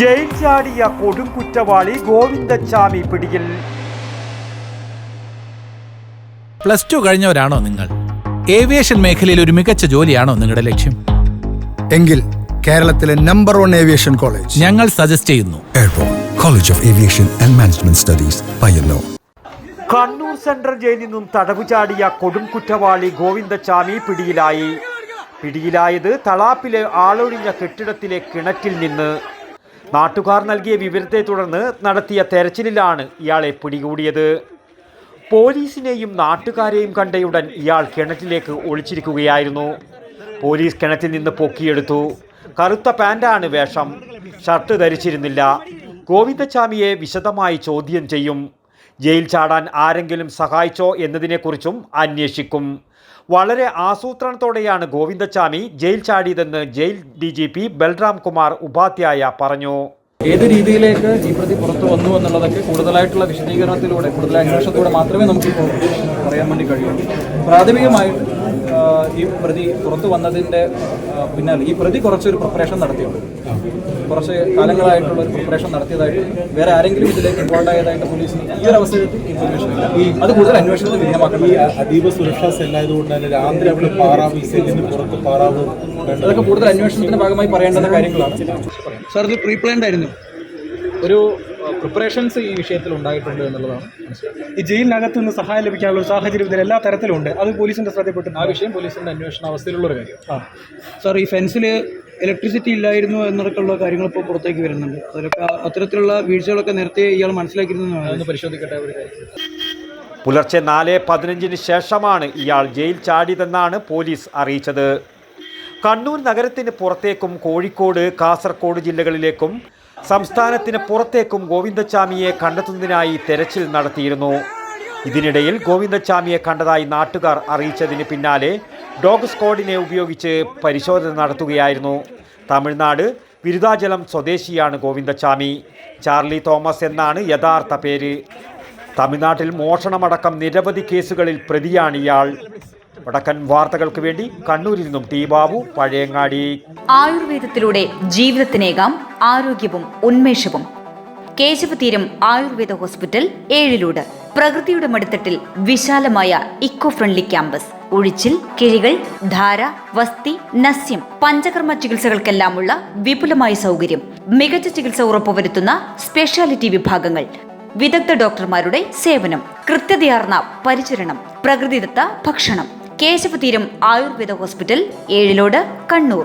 Jail ചാടിയ കൊടുംകുറ്റവാളി ഗോവിന്ദച്ചാമി പിടിയിൽ. +2 കഴിഞ്ഞവരാണോ നിങ്ങൾ? ഏവിയേഷൻ മേഖലയിൽ ഒരു മികച്ച ജോലിയാണോ നിങ്ങളുടെ ലക്ഷ്യം? എങ്കിൽ കേരളത്തിലെ നമ്പർ 1 ഏവിയേഷൻ കോളേജ് ഞങ്ങൾ സജസ്റ്റ് ചെയ്യുന്നു. Airport college of aviation and management studies, Payyanur. Kannur central ജയിലിൽ നിന്നും തടവ് ചാടിയ കൊടുംകുറ്റവാളി ഗോവിന്ദച്ചാമി പിടിയിലായത് തളാപ്പിലെ ആളൊഴിഞ്ഞ കെട്ടിടത്തിലെ കിണറ്റിൽ നിന്ന്. നാട്ടുകാർ നൽകിയ വിവരത്തെ തുടർന്ന് നടത്തിയ തെരച്ചിലിലാണ് ഇയാളെ പിടികൂടിയത്. പോലീസിനെയും നാട്ടുകാരെയും കണ്ടയുടൻ ഇയാൾ കിണറ്റിലേക്ക് ഒളിച്ചിരിക്കുകയായിരുന്നു. പോലീസ് കിണറ്റിൽ നിന്ന് പൊക്കിയെടുത്തു. കറുത്ത പാൻ്റാണ് വേഷം, ഷർട്ട് ധരിച്ചിരുന്നില്ല. ഗോവിന്ദച്ചാമിയെ വിശദമായി ചോദ്യം ചെയ്യും. ജയിൽ ചാടാൻ ആരെങ്കിലും സഹായിച്ചോ എന്നതിനെക്കുറിച്ചും അന്വേഷിക്കും. വളരെ ആസൂത്രണത്തോടെയാണ് ഗോവിന്ദച്ചാമി ജയിൽ ചാടിയതെന്ന് ജയിൽ DGP ബൽറാം കുമാർ ഉപാധ്യായ പറഞ്ഞു. ഏത് രീതിയിലേക്ക് ഈ പ്രതി പുറത്തു വന്നു എന്നുള്ളതൊക്കെ കൂടുതലായിട്ടുള്ള വിശദീകരണത്തിലൂടെ, കൂടുതൽ അന്വേഷണത്തിലൂടെ മാത്രമേ നമുക്കിപ്പോൾ പറയാൻ വേണ്ടി കഴിയുള്ളൂ. പ്രാഥമികമായിട്ട് ഈ പ്രതി പുറത്തു വന്നതിൻ്റെ പിന്നാലെ ഈ പ്രതി കുറച്ചൊരു പ്രിപ്പറേഷൻ നടത്തിയുള്ളൂ. കുറച്ച് കാലങ്ങളായിട്ടുള്ള ഒരു പ്രിപ്പറേഷൻ നടത്തിയതായിട്ട് വേറെ ആരെങ്കിലും ഇതിലേക്ക് ഇൻവോൾവ് ആയതായിട്ട് പോലീസിന് ഈ ഒരു അവസരത്തിൽ ഇൻഫർമേഷൻ ഇല്ല. അത് കൂടുതൽ അന്വേഷണത്തിന് വിധേയമാക്കേണ്ടത്. അതീവ സുരക്ഷാ സെല്ലായതുകൊണ്ട് തന്നെ രാത്രി അവിടെ പാറാവ് പുറത്ത് പാറാവ്, അതൊക്കെ കൂടുതൽ അന്വേഷണത്തിന്റെ ഭാഗമായി പറയേണ്ടുന്ന കാര്യങ്ങളാണ്. സാർ, ഇത് പ്രീ പ്ലാൻഡ് ആയിരുന്നു. ഒരു പ്രിപ്പറേഷൻസ് ഈ വിഷയത്തിൽ ഉണ്ടായിട്ടുണ്ട് എന്നുള്ളതാണ്. ഈ ജയിലിനകത്ത് നിന്ന് സഹായം ലഭിക്കാനുള്ള ഒരു സാഹചര്യം ഇതിൽ എല്ലാ തരത്തിലും ഉണ്ട്. അത് പോലീസിന്റെ ശ്രദ്ധപ്പെട്ടു. ആ വിഷയം പോലീസിന്റെ അന്വേഷണ അവസ്ഥയിലുള്ള ഒരു കാര്യം. സാർ, ഈ ഫെൻസിൽ ഇലക്ട്രിസിറ്റി ഇല്ലായിരുന്നു എന്നൊക്കെയുള്ള കാര്യങ്ങൾ ഇപ്പോൾ പുറത്തേക്ക് വരുന്നുണ്ട്. അതിലൊക്കെ അത്തരത്തിലുള്ള വീഴ്ചകളൊക്കെ നേരത്തെ ഇയാൾ മനസ്സിലാക്കിയിരുന്നതാണ്. പരിശോധിക്കട്ടെ ഒരു കാര്യം. പുലർച്ചെ 4:15 ശേഷമാണ് ഇയാൾ ജയിൽ ചാടിയതെന്നാണ് പോലീസ് അറിയിച്ചത്. കണ്ണൂർ നഗരത്തിന് പുറത്തേക്കും കോഴിക്കോട്, കാസർഗോഡ് ജില്ലകളിലേക്കും സംസ്ഥാനത്തിന് പുറത്തേക്കും ഗോവിന്ദച്ചാമിയെ കണ്ടെത്തുന്നതിനായി തെരച്ചിൽ നടത്തിയിരുന്നു. ഇതിനിടയിൽ ഗോവിന്ദച്ചാമിയെ കണ്ടതായി നാട്ടുകാർ അറിയിച്ചതിന് പിന്നാലെ ഡോഗ് സ്ക്വാഡിനെ ഉപയോഗിച്ച് പരിശോധന നടത്തുകയായിരുന്നു. തമിഴ്നാട് വിരുദാചലം സ്വദേശിയാണ് ഗോവിന്ദച്ചാമി. ചാർലി തോമസ് എന്നാണ് യഥാർത്ഥ പേര്. തമിഴ്നാട്ടിൽ മോഷണമടക്കം നിരവധി കേസുകളിൽ പ്രതിയാണ് ഇയാൾ. വടക്കൻ വാർത്തകൾക്ക് വേണ്ടി കണ്ണൂരിൽ നിന്നും ടി ബാബു, പഴയങ്ങാടി. ആയുർവേദത്തിലൂടെ ജീവിതത്തിനേകാം ആരോഗ്യവും ഉന്മേഷവും. കേശവതീരം ആയുർവേദ ഹോസ്പിറ്റൽ, ഏഴിലൂട്. പ്രകൃതിയുടെ മടിത്തട്ടിൽ വിശാലമായ ഇക്കോ ഫ്രണ്ട്ലി ക്യാമ്പസ്. ഒഴിച്ചിൽ, കിഴികൾ, ധാര, വസ്തി, നസ്യം, പഞ്ചകർമ്മ ചികിത്സകൾക്കെല്ലാമുള്ള വിപുലമായ സൗകര്യം. മികച്ച ചികിത്സ ഉറപ്പുവരുത്തുന്ന സ്പെഷ്യാലിറ്റി വിഭാഗങ്ങൾ. വിദഗ്ധ ഡോക്ടർമാരുടെ സേവനം. കൃത്യതയാർന്ന പരിചരണം. പ്രകൃതിദത്ത ഭക്ഷണം. കേശവതീരം ആയുർവേദ ഹോസ്പിറ്റൽ, ഏഴിലോട്, കണ്ണൂർ.